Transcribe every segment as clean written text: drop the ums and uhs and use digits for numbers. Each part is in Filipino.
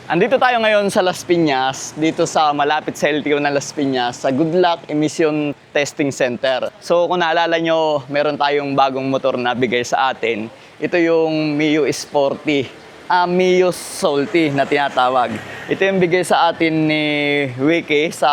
Andito tayo ngayon sa Las Piñas, dito sa malapit sa LTO ng Las Piñas, sa Good Luck Emission Testing Center. So kung naalala nyo, meron tayong bagong motor na bigay sa atin. Ito yung Mio Sporty, Mio Salty na tinatawag. Ito yung bigay sa atin ni Wiki sa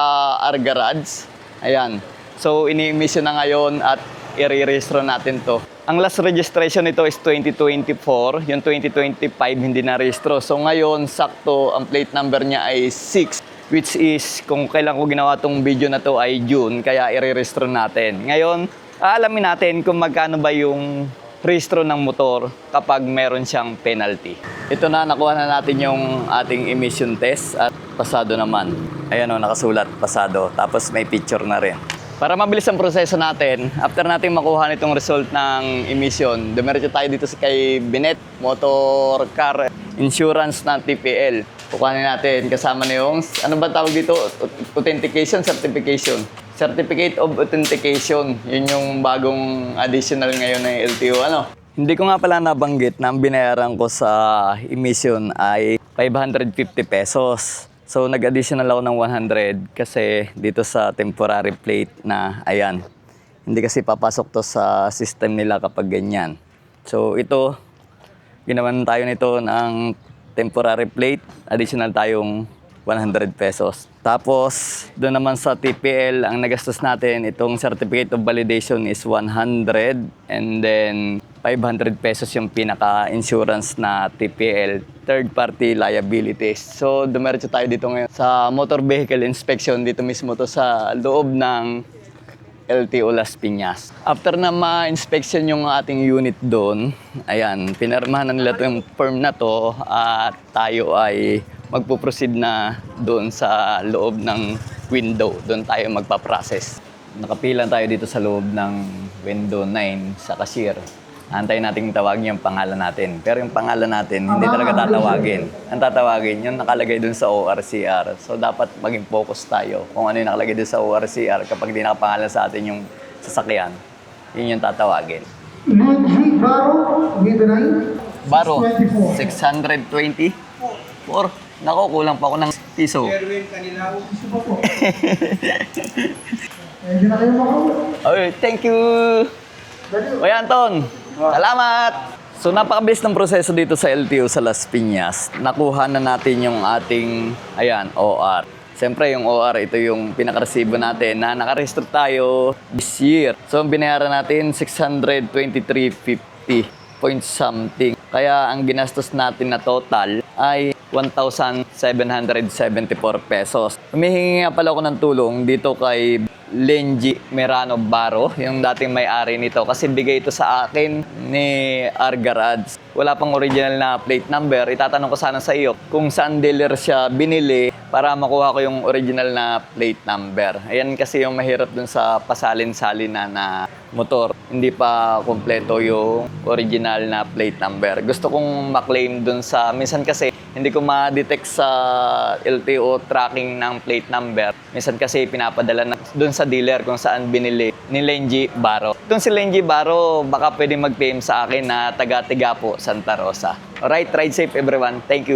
R Garage. Ayan. So ini-emission na ngayon at i-re-registro natin to. Ang last registration nito is 2024, yung 2025 hindi na registro. So ngayon, sakto, ang plate number niya ay 6, which is kung kailan ko ginawa tong video na to ay June, kaya i-registro natin. Ngayon, aalamin natin kung magkano ba yung registro ng motor kapag meron siyang penalty. Ito na, nakuha na natin yung ating emission test at pasado naman. Ayan o, nakasulat, pasado. Tapos may picture na rin. Para mabilis ang proseso natin, after natin makuha nitong result ng emission, dumiretso tayo dito kay Binet Motor Car Insurance ng TPL. Kukuhanin natin kasama na yung, ano ba tawag dito? Authentication, certification. Certificate of Authentication. Yun yung bagong additional ngayon ng LTO. Hindi ko nga pala nabanggit na ang binayaran ko sa emission ay 550 pesos. So, nag-additional ako ng 100 kasi dito sa temporary plate na, ayan. Hindi kasi papasok to sa system nila kapag ganyan. So, ito, ginawan tayo nito ng temporary plate. Additional tayong 100 pesos. Tapos, doon naman sa TPL, ang nagastos natin, itong certificate of validation is 100. And then, 500 pesos yung pinaka-insurance na TPL, third-party liabilities. So, dumiretso tayo dito ngayon sa motor vehicle inspection, dito mismo to sa loob ng LTO Las Piñas. After na ma-inspection yung ating unit doon, ayan, pinirmahan na nila yung form na to at tayo ay magpo-proceed na doon sa loob ng window. Doon tayo magpa-process. Nakapilan tayo dito sa loob ng window 9 sa cashier. Antayin natin tawagin yung pangalan natin. Pero yung pangalan natin, hindi talaga tatawagin. Ang tatawagin, yung nakalagay dun sa ORCR. So, dapat maging focus tayo kung ano yung nakalagay dun sa ORCR. Kapag di nakapangalan sa atin yung sasakyan, yun yung tatawagin. Luigi Baro, with the 9. Baro, 624. Nako, kulang pa ako ng piso. Erwin Kanilaw. Piso pa po. Hindi na kayo makawala. Okay, thank you. Oy, Anton. Salamat! So, napakabilis ng proseso dito sa LTO sa Las Piñas. Nakuha na natin yung ating, ayan, OR. Siyempre, yung OR, ito yung pinaka-resibo natin na nakarehistro tayo this year. So, ang binayaran natin, 623.50 point something. Kaya, ang ginastos natin na total ay 1,774 pesos. Humihingi nga pala ako ng tulong dito kay Lenji Merano Baro, yung dating may-ari nito. Kasi bigay ito sa akin ni R Garage. Wala pang original na plate number. Itatanong ko sana sa iyo kung saan dealer siya binili para makuha ko yung original na plate number. Ayan kasi yung mahirap dun sa pasalin-salin na motor. Hindi pa kompleto yung original na plate number. Gusto kong maklaim dun sa, minsan kasi hindi ko ma-detect sa LTO tracking ng plate number. Minsan kasi pinapadala na dun sa dealer kung saan binili ni Lenji Baro. Itong si Lenji Baro, baka pwede mag-PM sa akin na taga-Tigapo, Santa Rosa. Alright, ride safe everyone. Thank you.